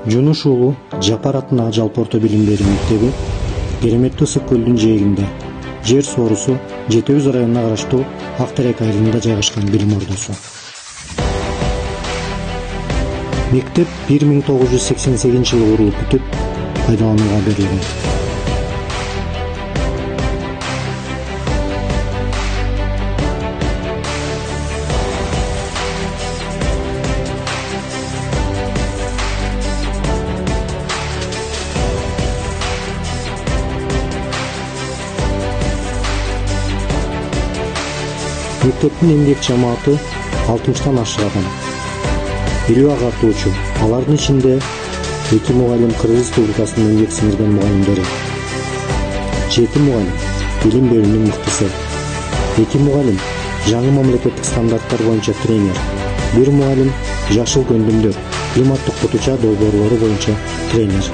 Жунуш уулу Жапар атына жалпы орто билим берүү мектеби Кереметтүү Ысык көлдүн жээгинде, жер соорусу Жети Өз районуна караштуу Ак Терек айылында жайгашкан билим ордосу. Мектеп 1988-жылы курулуп бүтүп, пайдаланууга берилген. Мектептин эмгек жамааты 60-тан ашык адам. 50 агартуучу, алардын ичинде 2 мугалим Кыргыз Республикасынын эмгек сиңирген мугалимдери, 7 мугалим билим берүүнүн мыктысы, 2 мугалим жаңы мамлекеттик стандарттар боюнча тренер, 1 мугалим жашыл көндүмдөр, климаттык кутуча долбоорлору боюнча тренер.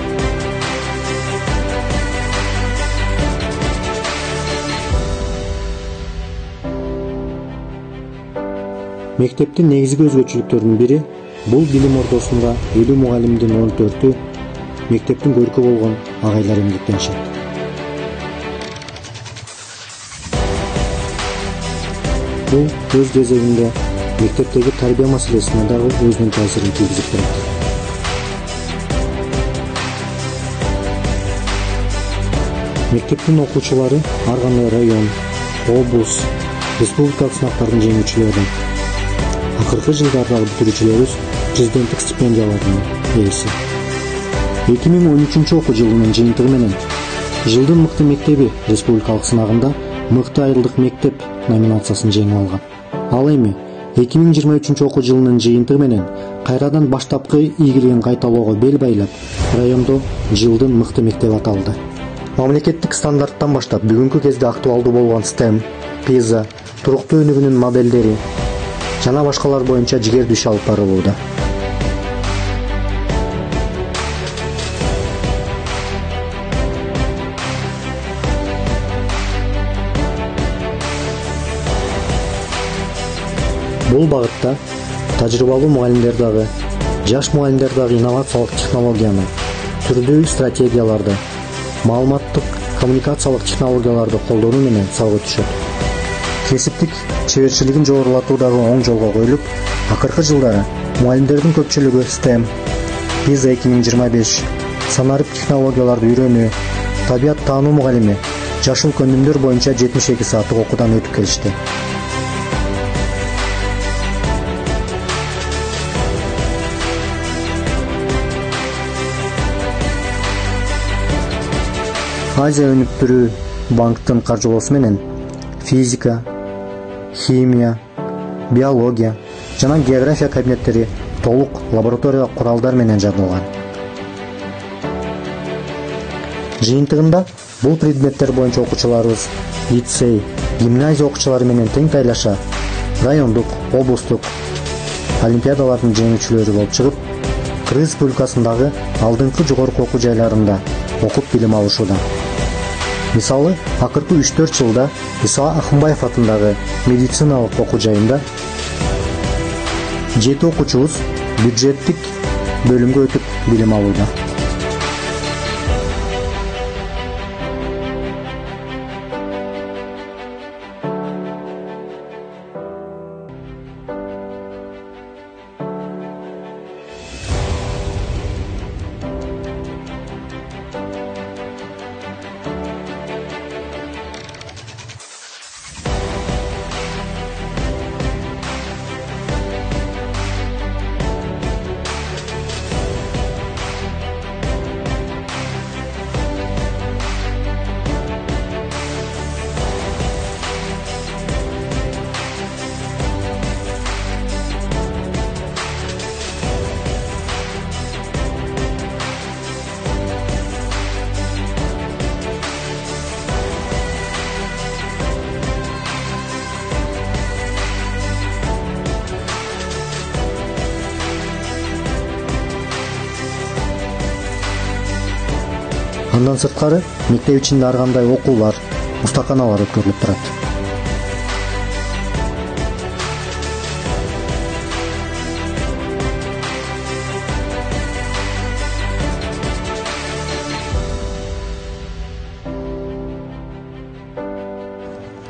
Мектептин негизги өзгөчөлүктөрүнүн бири бул билим ордосунда 50 мугалимдин 14-ü мектептин көркү болгон агайлар эмгектенишет. Бул өз кезегинде мектептеги тарбия маселесине дагы өзүнүн таасирин тийгизип турат. Мектептин окуучулары ар кандай район, облус, республикалык сынактардын жеңүүчүлөрү. Акыркы жылдардагы бүтүрүүчүлөрүбүз президенттик стипендиялардын ээси. 2013 окуу жылынын жыйынтыгы менен жылдын мыкты мектеби республикалык сынагында мыкты айылдык мектеп номинациясын жеңип алган. Ал эми 2023 окуу жылынын жыйынтыгы менен кайрадан баштапкы ийгилигин кайталоого бел байлап, райондо жылдын мыкты мектеби аталды. Мамлекеттик стандарттан баштап бүгүнкү кезде актуалдуу болгон STEM, PISA, туруктуу өнүгүүнүн моделдери жана башкалар боюнча жигердүү иш алып барылууда. Бул багытта тажрыйбалуу мугалимдер дагы, жаш мугалимдер дагы инновациялык технологияны, түрдүү стратегияларды, маалыматтык коммуникациялык технологияларды колдонуу менен салга түшөт. Кесиптик чеберчилигин жогорулатуу дагы оң жолго коюлуп, акыркы жылдары мугалимдердин көпчүлүгү STEM, PISA 2025, санарып технологияларды үйрөнүү, табият таануу мугалими, жашыл көндүмдөр боюнча 72 сааттык окуудан өтүп келишти. Азия өнүктүрүү банктын каржылоосу менен физика, химия, биология жана география кабинеттери толук лабораториялык куралдар менен жабдылган. Жыйынтыгында бул предметтер боюнча окуучуларыбыз лицей, гимназия окуучулары менен тең тайлаша райондук, облустук олимпиадалардын жеңүүчүлөрү болуп чыгып, Кыргыз Республикасындагы алдыңкы жогорку окуу жайларында окуп билим алышууда. Мисалы, акыркы 3-4 жылда Иса Акынбаев атындагы медициналык окуу жайында 7 окуучубуз бюджеттик бөлүмгө өтүп билим алууда. Андан сырткары мектеп ичинде ар кандай окуулар, устаканалар өткөрүлүп турат.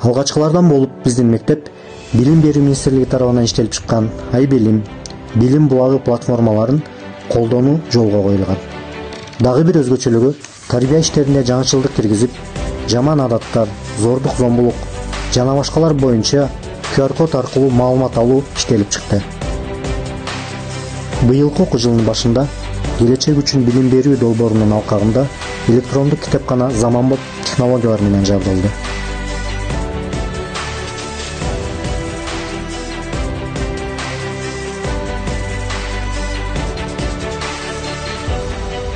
Алгачкылардан болуп биздин мектеп Билим берүү министрлиги тарабынан иштелип чыккан Айбилим, билим булагы платформаларын колдонуу жолго коюлган. Дагы бир өзгөчөлүгү тарбия иштерине жаңычылдык киргизип, жаман адаттар, зордук зомбулук жана башкалар боюнча QR-код аркылуу маалымат алуу иштелип чыкты. Быйылкы окуу жылынын башында келечек үчүн билим берүү долбоорунун алкагында электрондук китепкана заманбап технологиялар менен жабдылды.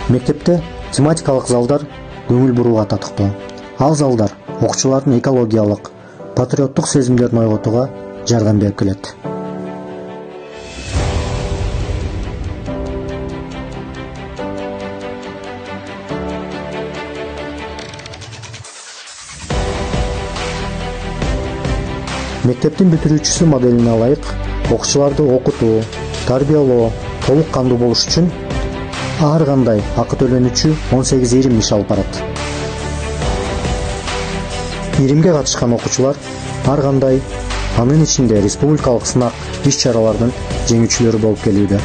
Мектепте тематикалык залдар көңүл бурууга татыктуу. Ал залдар окуучулардын экологиялык, патриоттук сезимдерин ойготууга жардам берип келет. Мектептин бүтүрүүчүсү моделине ылайык окуучуларды окутуу, тарбиялоо толук кандуу болуш үчүн ар кандай акы төлөнүүчү 18 иш алып барат. Иримге катышкан окуучулар ар кандай, анын ичинде республикалык сынак иш-чаралардын жеңүүчүлөрү болуп келүүдө.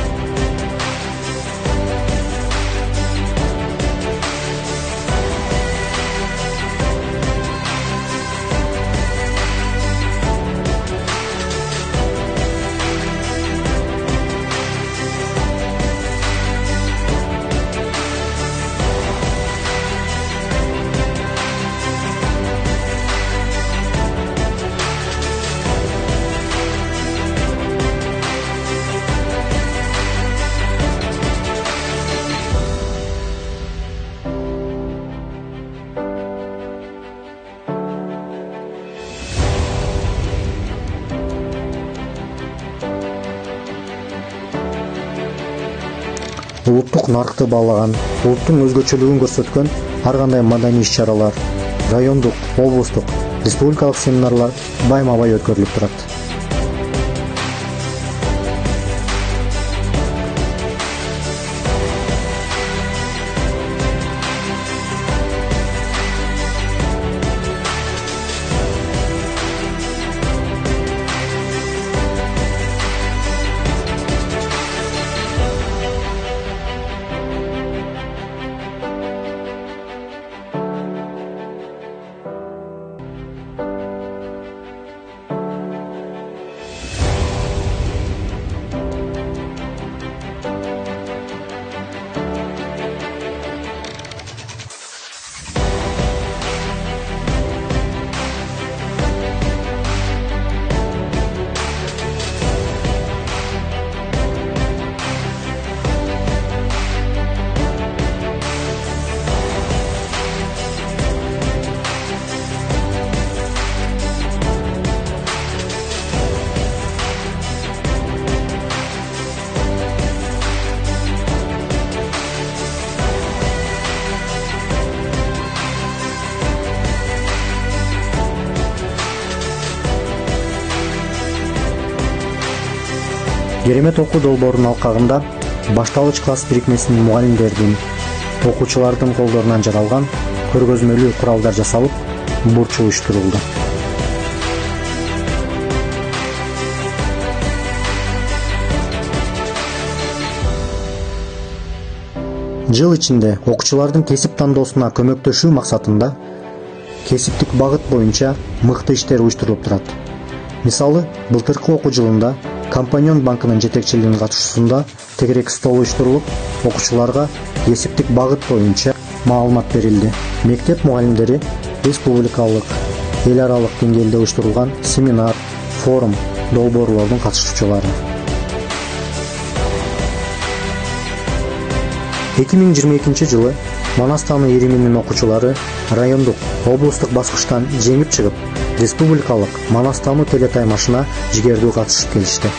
Улуттук нарыкты баалаган, улуттун өзгөчөлүгүн көрсөткөн ар кандай маданий иш-чаралар, райондук, облустук, республикалык семинарлар байма-бай өткөрүлүп турат. Керемет окуу долбоорунун алкагында башталгыч класс бирикмесинин мугалимдердин, окуучулардын колдорунан жаралган көргөзмөлүү куралдар жасалып, бурч уюштурулду. Жыл ичинде окуучулардын кесип тандоосуна көмөктөшүү максатында кесиптик багыт боюнча мыкты иштер уюштурулуп турат. Мисалы, былтыркы окуу жылында Компаньон банкынын жетекчилигинин катышуусунда тегерек стол уюштурулуп, окуучуларга кесиптик багыт боюнча маалымат берилди. Мектеп мугалимдери республикалык, эл аралык деңгээлде уюштурулган семинар, форум, долбоорлордун катышуучулары. 2022 жылы Манастаны ириминин окуучулары райондук, облустук баскычтан жеңип чыгып, республикалык Манастаны телетаймашына жигердүү катышып келишти.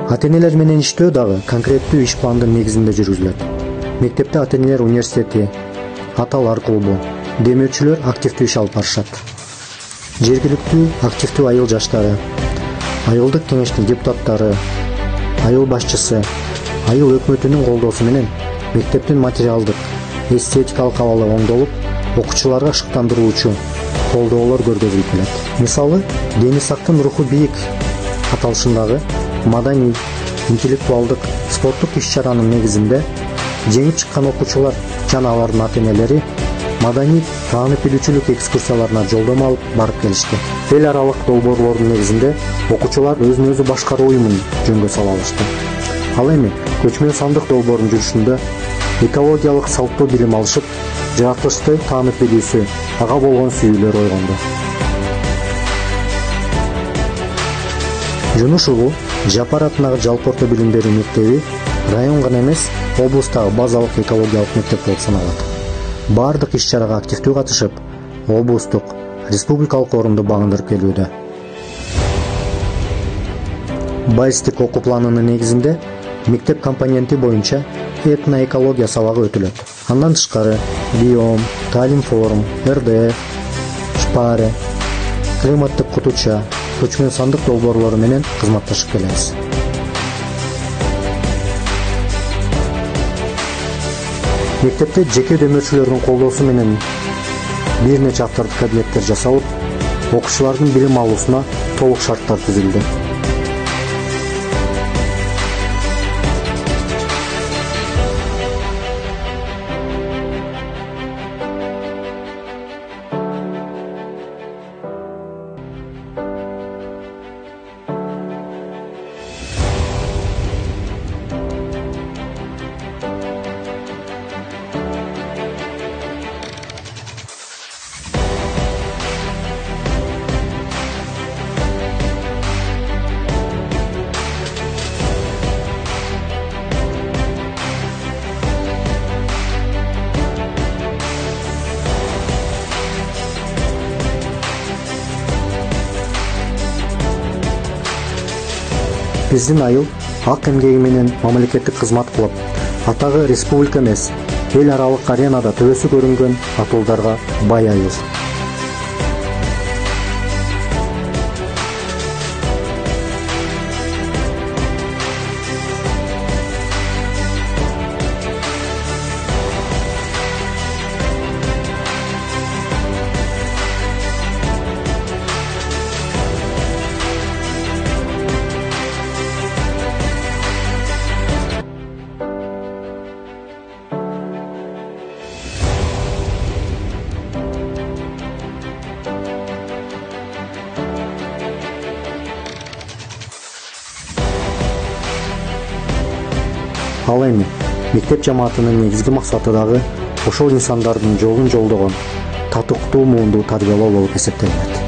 Ата-энелер менен иштөө дагы конкреттүү иш пландын негизинде жүргүзүлөт. Мектепте ата-энелер университети, аталар клубу, демөөрчүлөр активдүү иш алып барышат. Жергиликтүү активдүү айыл жаштары, айылдык кеңештин депутаттары, айыл башчысы айыл өкмөтүнүн колдоосу менен мектептин материалдык, эстетикалык абалы оңдолуп, окуучуларга шыктандыруучу колдоолор көргөзүлүп келет. Мисалы, Дени Сактын руху бийик аталышындагы маданий, интеллектуалдык, спорттук иш-чаранын негизинде жеңип чыккан окуучулар жана алардын ата-энелери маданий таанып билүүчүлүк экскурсияларына жолдомо алып барып келишти. Эл аралык долбоорлордун негизинде окуучулар өзүн өзү башкаруу уюмун жөнгө сала алышты. Ал эми көчмө сандык долбоорунун жүрүшүндө экологиялык салттуу билим алышып, жаратылышты таанып билүүсү, ага болгон сүйүүлөр ойгонду. Жунуш уулу Жапар атындагы жалпы орто билим берүү мектеби район гана эмес, облустагы базалык экологиялык мектеп болуп саналат. Бардык иш-чарага активдүү катышып, облустук, республикалык орунду багындырып келүүдө. Байстик окуу планынын негизинде мектеп компоненти боюнча этноэкология сабагы өтүлөт. Андан тышкары биом, таалим форум, РДФ, ШПАРе, климаттык кутуча, көчмө сандык долбоорлору менен кызматташып келебиз. Мектепте жеке дөмөрчүлөрдүн колдоосу менен бир нече автордук кабинеттер жасалып, окуучулардын билим алуусуна толук шарттар түзүлдү. Биздин айыл ак эмгеги менен мамлекеттик кызмат кылып, атагы республика эмес, эл аралык аренада төбөсү көрүнгөн атуулдарга бай айыл. Ал эми мектеп жамаатынын негизги максаты дагы ошол инсандардын жолун жолдогон татыктуу муунду тарбиялоо болуп эсептелет.